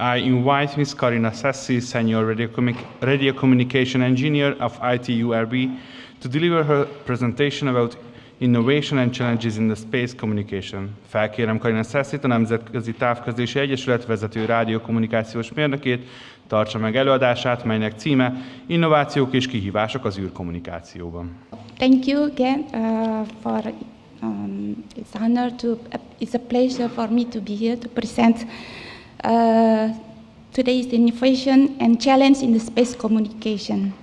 I invite Ms. Karina Cessy, Senior Radio Communication Engineer of ITURB, to deliver her presentation about Innovation and Challenges in the Space Communication. Felkérem Karina Cessyt, a Nemzetközi Távközlési Egyesület vezető rádiókommunikációs mérnökét, tartsa meg előadását, melynek címe Innovációk és kihívások az űrkommunikációban. Thank you again it's a pleasure for me to be here to present today's innovation and challenge in the space communication.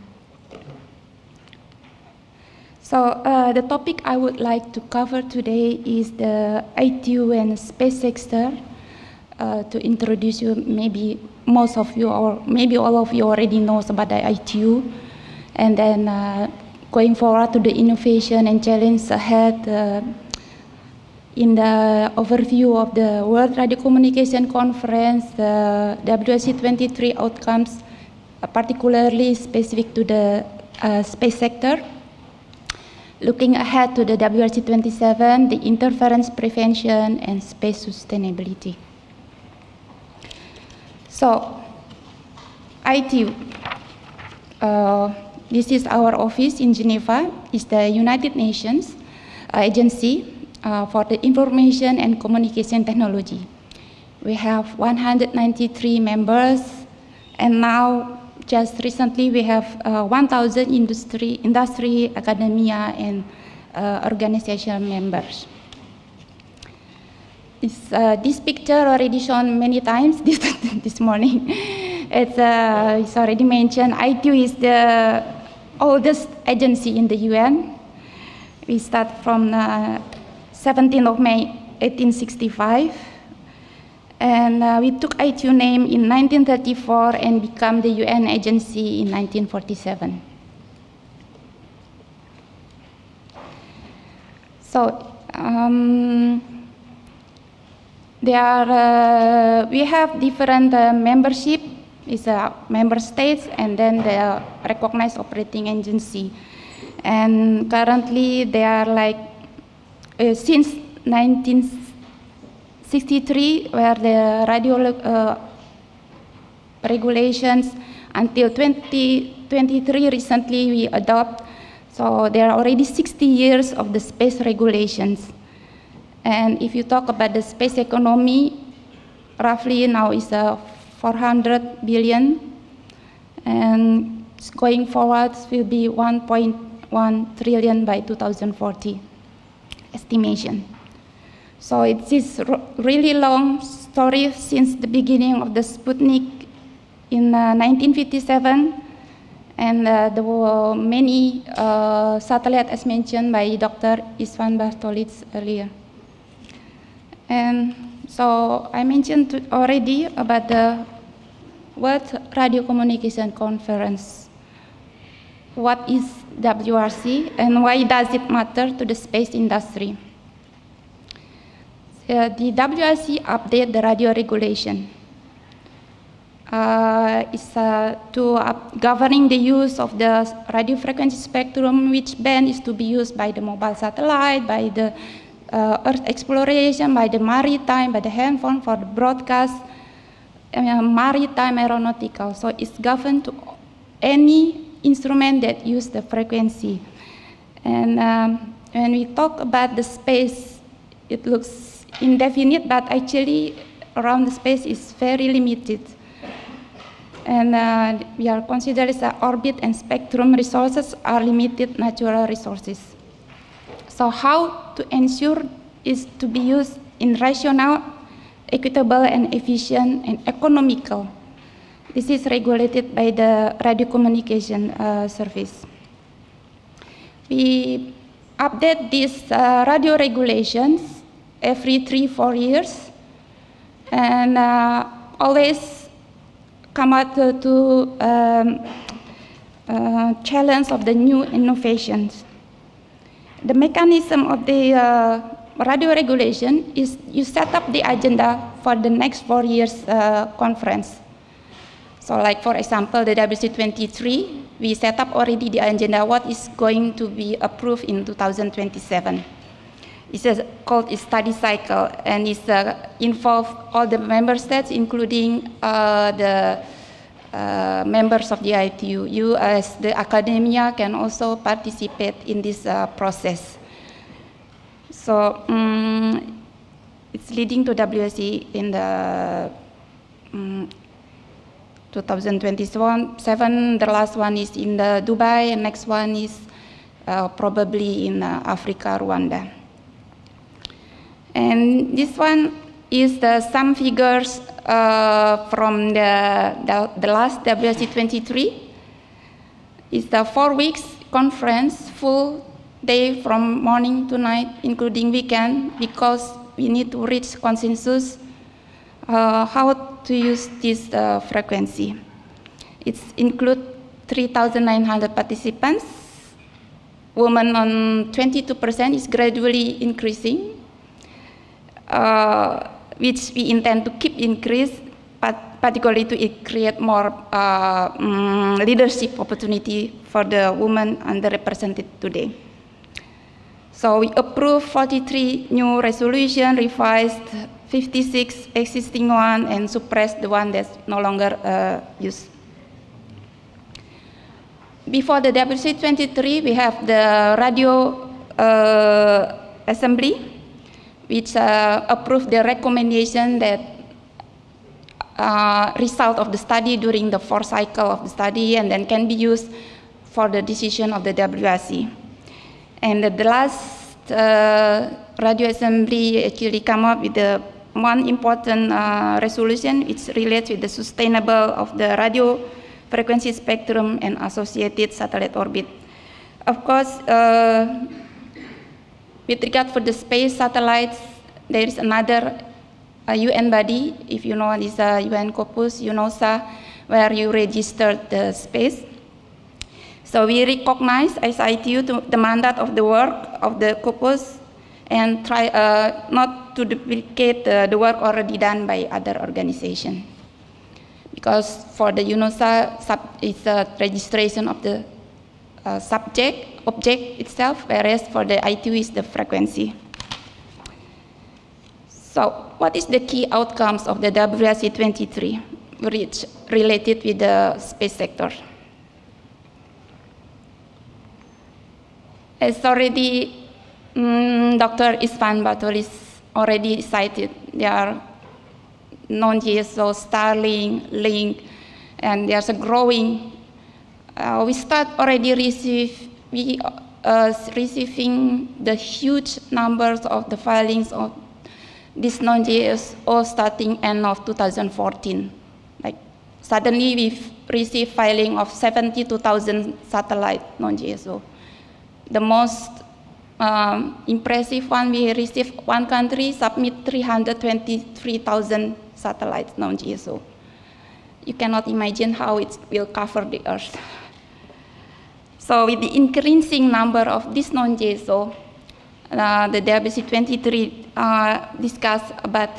So the topic I would like to cover today is the ITU and space sector. To introduce you, maybe most of you or maybe all of you already knows about the ITU, and then going forward to the innovation and challenge ahead in the overview of the World Radio Communication Conference, the WRC 23 outcomes, particularly specific to the space sector. Looking ahead to the WRC 27, the interference prevention and space sustainability. So, ITU, this is our office in Geneva. It's the United Nations agency for the information and communication technology. We have 193 members, and now, just recently, we have 1,000 industry, academia, and organization members. This picture already shown many times this morning. It's already mentioned. ITU is the oldest agency in the UN. We start from 17th of May, 1865. And we took ITU name in 1934 and become the UN agency in 1947. So, we have different membership. It's member states and then the recognized operating agency. And currently they are like, since 1963, where the radio regulations until 2023 recently we adopt. So there are already 60 years of the space regulations. And if you talk about the space economy, roughly now is 400 billion, and going forward will be 1.1 trillion by 2040 estimation. So it is really long story since the beginning of the Sputnik in 1957, and there were many satellites as mentioned by Dr. Isvan Bartolits earlier. And so I mentioned already about the World Radio Communication Conference. What is WRC and why does it matter to the space industry? The WRC update the radio regulation. It's governing the use of the radio frequency spectrum, which band is to be used by the mobile satellite, by the Earth exploration, by the maritime, by the handphone for the broadcast, maritime aeronautical. So it's governed to any instrument that use the frequency. And when we talk about the space, it looks indefinite, but actually around the space is very limited. And we are considered as orbit and spectrum resources are limited natural resources. So how to ensure is to be used in rational, equitable, and efficient, and economical. This is regulated by the Radio Communication Service. We update these radio regulations every 3-4 years, and always come out to challenge of the new innovations. The mechanism of the radio regulation is you set up the agenda for the next 4 years conference. So like, for example, the WRC 23, we set up already the agenda, what is going to be approved in 2027. called a study cycle, and it's involve all the member states, including the members of the ITU. You, as the academia, can also participate in this process. So it's leading to WSE in the 2027. The last one is in the Dubai, and next one is probably in Africa, Rwanda. And this one is some figures from the last WSE 23. It's the 4 weeks conference, full day from morning to night, including weekend, because we need to reach consensus how to use this frequency. It includes 3,900 participants. Women on 22% is gradually increasing, which we intend to keep increase, but particularly to create more leadership opportunity for the women underrepresented today. So we approved 43 new resolutions, revised 56 existing one, and suppressed the one that's no longer used. Before the WC 23, we have the radio assembly, which approved the recommendation that result of the study during the 4th cycle of the study, and then can be used for the decision of the WRC. And the last radio assembly actually come up with the one important resolution, which relates with the sustainable of the radio frequency spectrum and associated satellite orbit. Of course, with regard for the space satellites, there is another UN body, if you know, is a UN Corpus, UNOSA, where you register the space. So we recognize as ITU the mandate of the work of the Corpus and try not to duplicate the work already done by other organizations. Because for the UNOSA, it's a registration of the object itself, whereas for the ITU is the frequency. So what is the key outcomes of the WRC 23 related with the space sector? As already Dr. Isvan Batoris already cited, there are non-GSO, Starlink, Link, and there's a growing. We start already receiving the huge numbers of the filings of this non-GSO starting end of 2014. Like suddenly we've received filing of 72,000 satellite non-GSO. The most impressive one we received, one country submit 323,000 satellites non-GSO. You cannot imagine how it will cover the Earth. So with the increasing number of this non-GSO, the WC 23 discussed about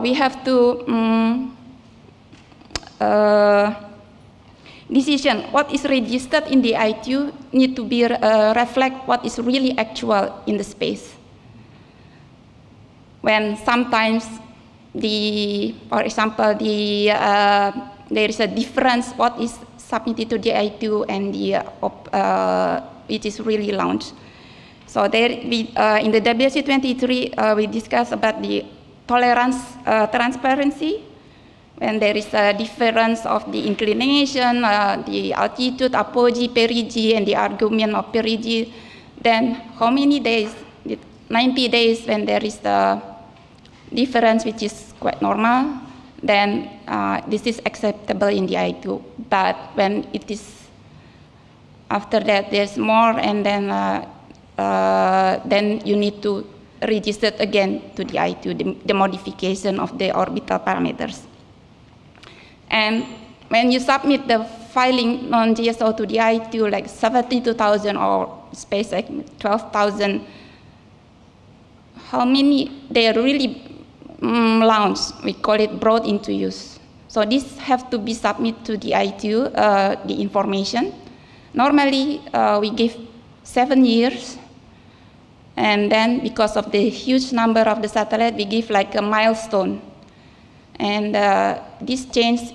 we have to decision what is registered in the ITU need to be reflect what is really actual in the space. When sometimes for example, there is a difference what is submitted to the ITU and it is really launched. So there in the WC 23 we discussed about the tolerance, transparency. When there is a difference of the inclination, the altitude, apogee, perigee, and the argument of perigee, then how many days? 90 days when there is the difference, which is quite normal, then this is acceptable in the ITU. But when it is after that there's more, and then you need to register again to the ITU, the modification of the orbital parameters. And when you submit the filing non-GSO to the ITU, like 72,000 or SpaceX 12,000, how many they really launched? We call it brought into use. So this have to be submitted to the ITU, the information. Normally, we give 7 years And then because of the huge number of the satellite, we give like a milestone. And this changed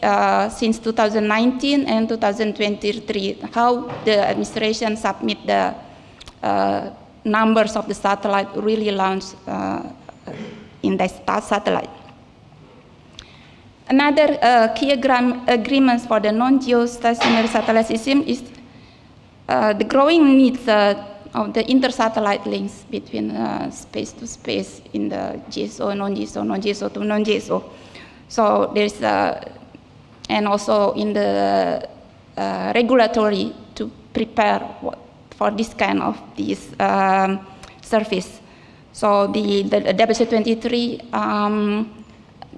since 2019 and 2023, how the administration submit the numbers of the satellite really launched in the satellite. Another key agreements for the non-geostationary satellite system is the growing needs of the inter-satellite links between space to space in the GSO, non-GSO, non-GSO to non-GSO. So there's, and also in the regulatory to prepare for this kind of this service. So the WC23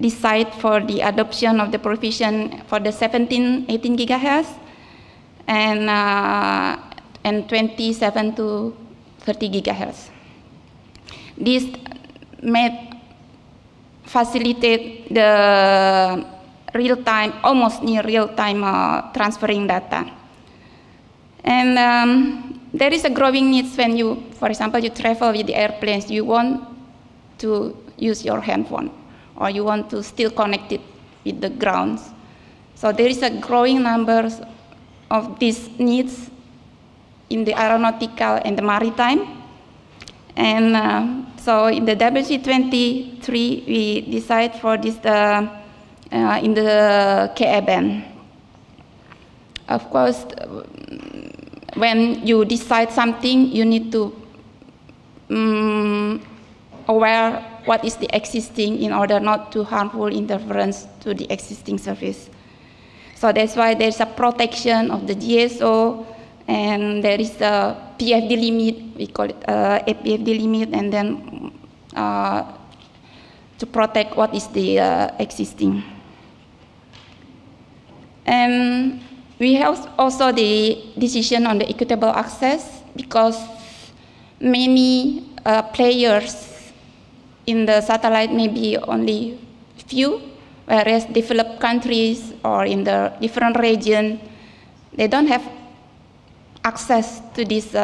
decide for the adoption of the provision for the 17, 18 gigahertz and 27 to 30 gigahertz. This made facilitate the real-time, almost near real-time transferring data. And there is a growing need when you, for example, you travel with the airplanes, you want to use your handphone, or you want to still connect it with the grounds. So there is a growing number of these needs in the aeronautical and the maritime. And so in the WC23, we decide for this in the KA band. Of course, when you decide something, you need to aware what is the existing in order not to harmful interference to the existing service. So that's why there's a protection of the GSO, and there is a PFD limit, we call it a PFD limit, and then to protect what is the existing. And we have also the decision on the equitable access, because many players in the satellite may be only few, whereas developed countries or in the different region, they don't have access to these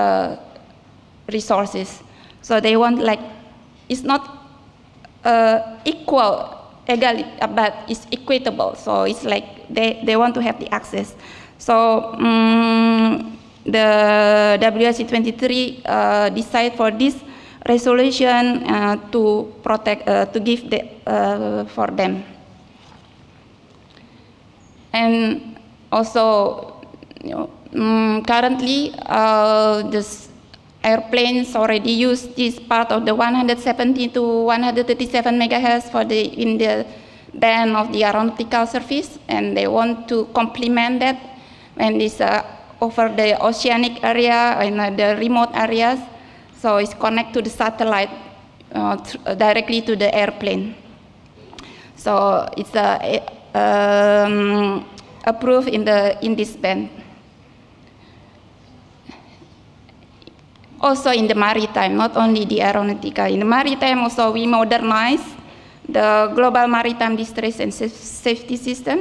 resources. So they want, like, it's not equal, but it's equitable. So it's like they want to have the access. So the WSC23 decide for this resolution to protect, to give the, for them. And also, you know, currently, this airplanes already use this part of the 170 to 137 megahertz for the in the band of the aeronautical service, and they want to complement that when it's over the oceanic area and the remote areas. So it's connect to the satellite directly to the airplane. So it's approved in this band. Also in the maritime, not only the aeronautical. In the maritime also we modernize the global maritime distress and safety system.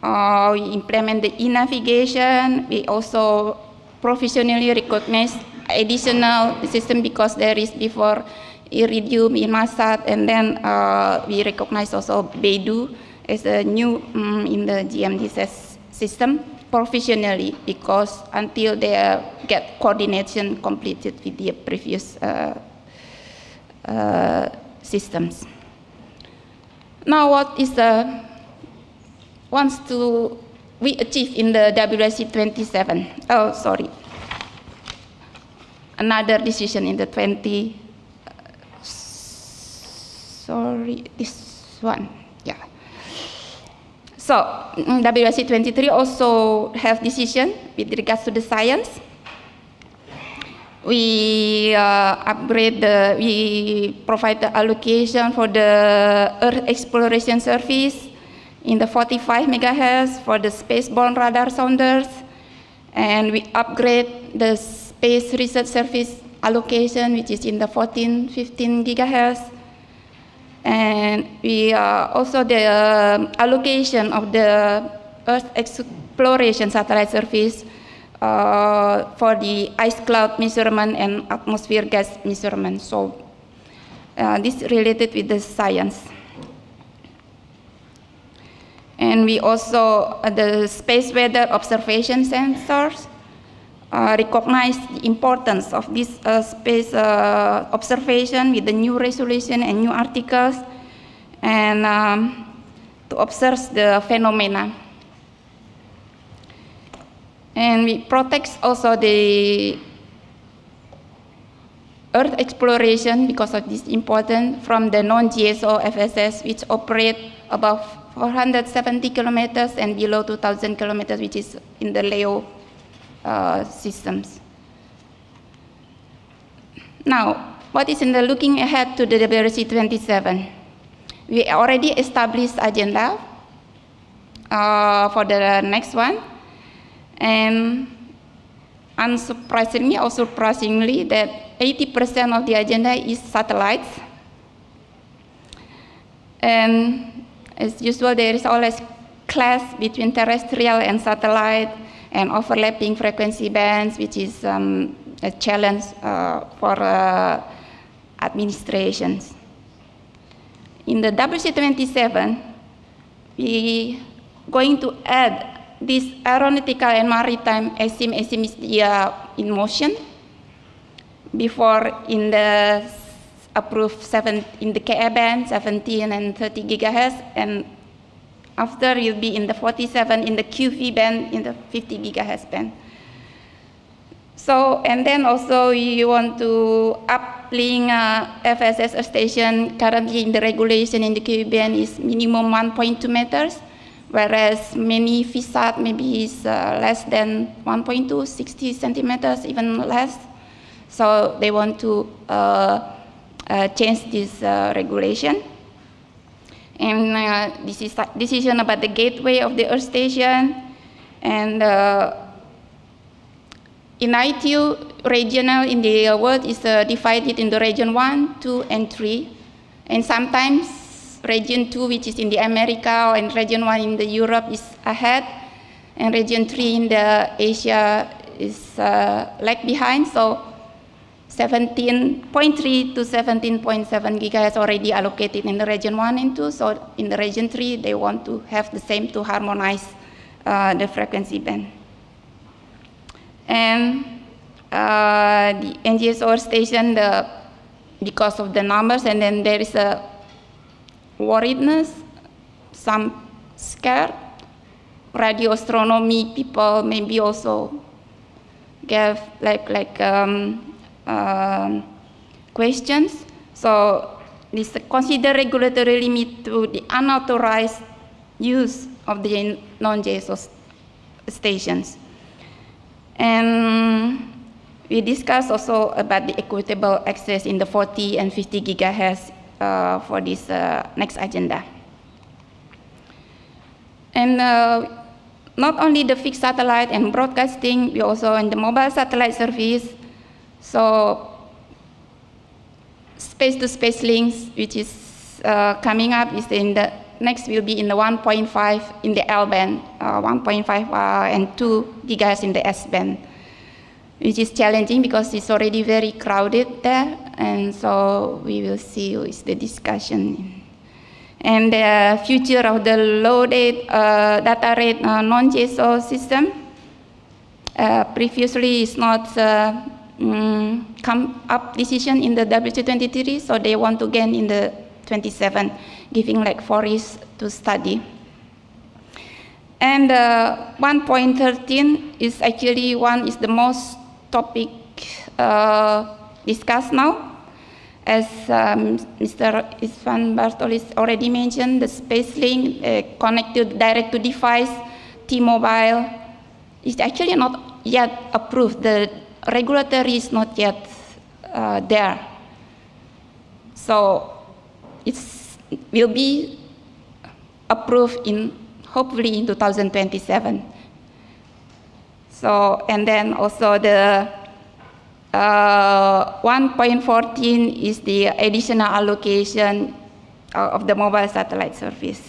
We implement the e-navigation. We also professionally recognize additional system, because there is before Iridium, Inmarsat, and then we recognize also Beidou as a new in the GMDSS system professionally, because until they get coordination completed with the previous systems. Now, what is the wants to we achieve in the WSC 27? Oh, sorry. Another decision in the 20. Sorry, this one. Yeah. So WSC 23 also have decision with regards to the science. We we provide the allocation for the Earth exploration service in the 45 megahertz for the spaceborne radar sounders, and we upgrade the space research service allocation, which is in the 14, 15 gigahertz. And we also the allocation of the Earth exploration satellite service for the ice cloud measurement and atmosphere gas measurement. So this is related with the science. And we also, the space weather observation sensors recognize the importance of this space observation with the new resolution and new articles, and to observe the phenomena. And we protect also the Earth exploration because of this important from the non-GSO FSS, which operate above 470 kilometers and below 2,000 kilometers, which is in the LEO systems. Now, what is in the looking ahead to the WRC 27? We already established agenda for the next one, and unsurprisingly or surprisingly that 80% of the agenda is satellites. And as usual, there is always clash between terrestrial and satellite and overlapping frequency bands, which is a challenge for administrations. In the WC27, we going to add this aeronautical and maritime asymmetry in motion. Before in the approved in the Ka band, 17 and 30 gigahertz, and after will be in the 47 in the QV band, in the 50 gigahertz band. So, and then also you want to uplink FSS station. Currently in the regulation in the QV band is minimum 1.2 meters, whereas many VSAT maybe is less than 1.2, 60 centimeters, even less. So they want to change this regulation. And this is a decision about the gateway of the Earth station. And in ITU, regional in the world is divided into region 1, 2, and 3. And sometimes region 2, which is in the America, or in region 1 in the Europe is ahead. And region 3 in the Asia is lag behind. So 17.3 to 17.7 gigahertz already allocated in the region 1 and 2. So in the region 3, they want to have the same to harmonize the frequency band. And the NGSO station, because of the numbers, and then there is a worriedness, some scared. Radio astronomy people maybe also give questions. So this consider regulatory limit to the unauthorized use of the non-GSO stations. And we discussed also about the equitable access in the 40 and 50 gigahertz for this next agenda. And not only the fixed satellite and broadcasting, we also in the mobile satellite service. So space-to-space links, which is coming up, is in the next will be in the 1.5 in the L band, 1.5 and 2 gigahertz in the S band, which is challenging because it's already very crowded there. And so we will see is the discussion. And the future of the low data rate non-GSO system previously is not come up decision in the WC23, so they want to gain in the 27, giving like 4 years to study. And 1.13 is actually is the most topic discussed now. As Mr. Isvan Bartolis already mentioned, the space link connected direct to device, T-Mobile, is actually not yet approved. The regulatory is not yet there. So it will be approved hopefully in 2027. So, and then also the 1.14 is the additional allocation of the mobile satellite service.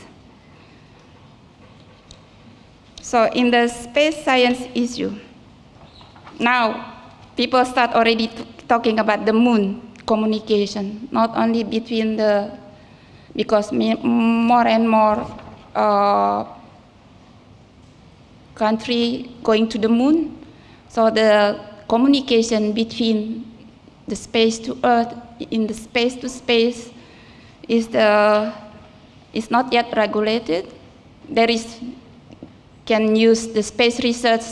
So in the space science issue, now people start already talking about the moon communication, not only between because more and more country going to the moon, so the communication between the space to Earth, in the space to space, is not yet regulated. Can use the space research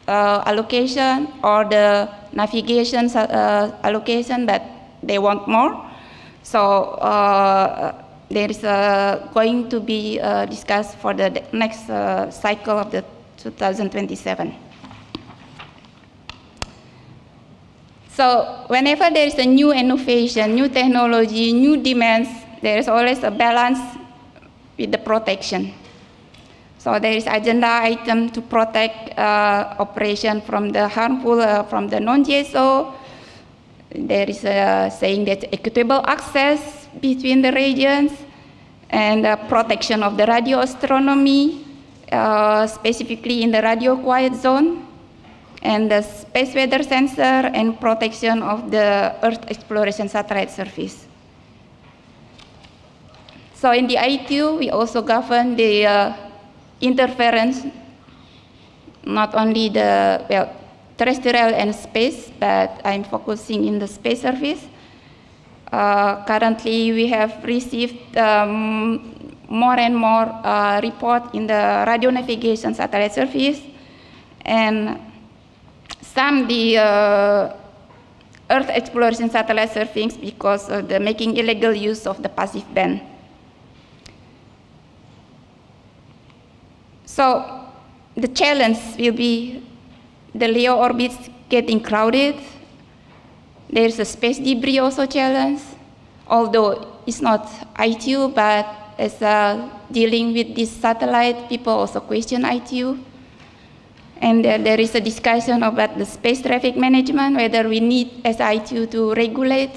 allocation or the navigation allocation, but they want more. So there is going to be discussed for the next cycle of the 2027. So whenever there is a new innovation, new technology, new demands, there is always a balance with the protection. So there is agenda item to protect operation from the harmful, from the non-GSO. There is saying that equitable access between the regions and protection of the radio astronomy, specifically in the radio quiet zone, and the space weather sensor and protection of the Earth exploration satellite service. So in the ITU, we also govern the interference, not only the terrestrial and space, but I'm focusing in the space service. Currently, we have received more and more report in the radio navigation satellite service, and some the Earth exploration satellite service because of the making illegal use of the passive band. So the challenge will be the LEO orbits getting crowded. There's a space debris also challenge, although it's not ITU, but as dealing with this satellite, people also question ITU. And there is a discussion about the space traffic management, whether we need as ITU to regulate.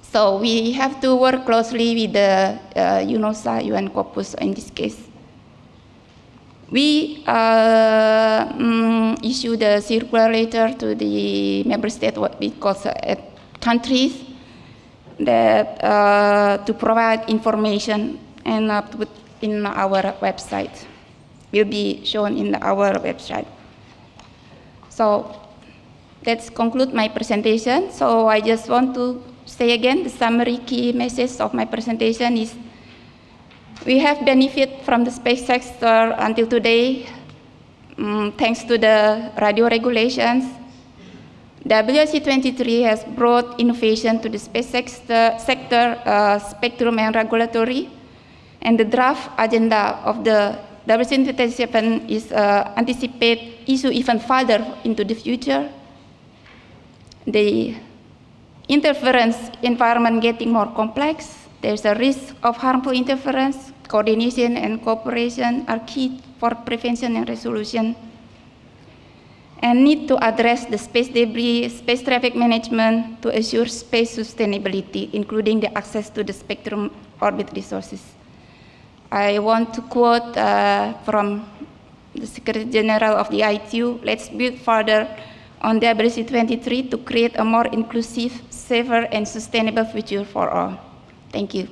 So we have to work closely with the UNOSA, UN Corpus in this case. We issued a circular letter to the member state, what we call countries, that to provide information and put in our website. Will be shown in our website. So let's conclude my presentation. So I just want to say again, the summary key message of my presentation is we have benefit from the space sector until today, thanks to the radio regulations. WRC-23 has brought innovation to the space sector, spectrum and regulatory, and the draft agenda of the WRC-27 is anticipate issue even further into the future. The interference environment getting more complex. There's a risk of harmful interference. Coordination and cooperation are key for prevention and resolution. And need to address the space debris, space traffic management to assure space sustainability, including the access to the spectrum orbit resources. I want to quote from the Secretary General of the ITU, let's build further on WRC-23 to create a more inclusive, safer, and sustainable future for all. Thank you.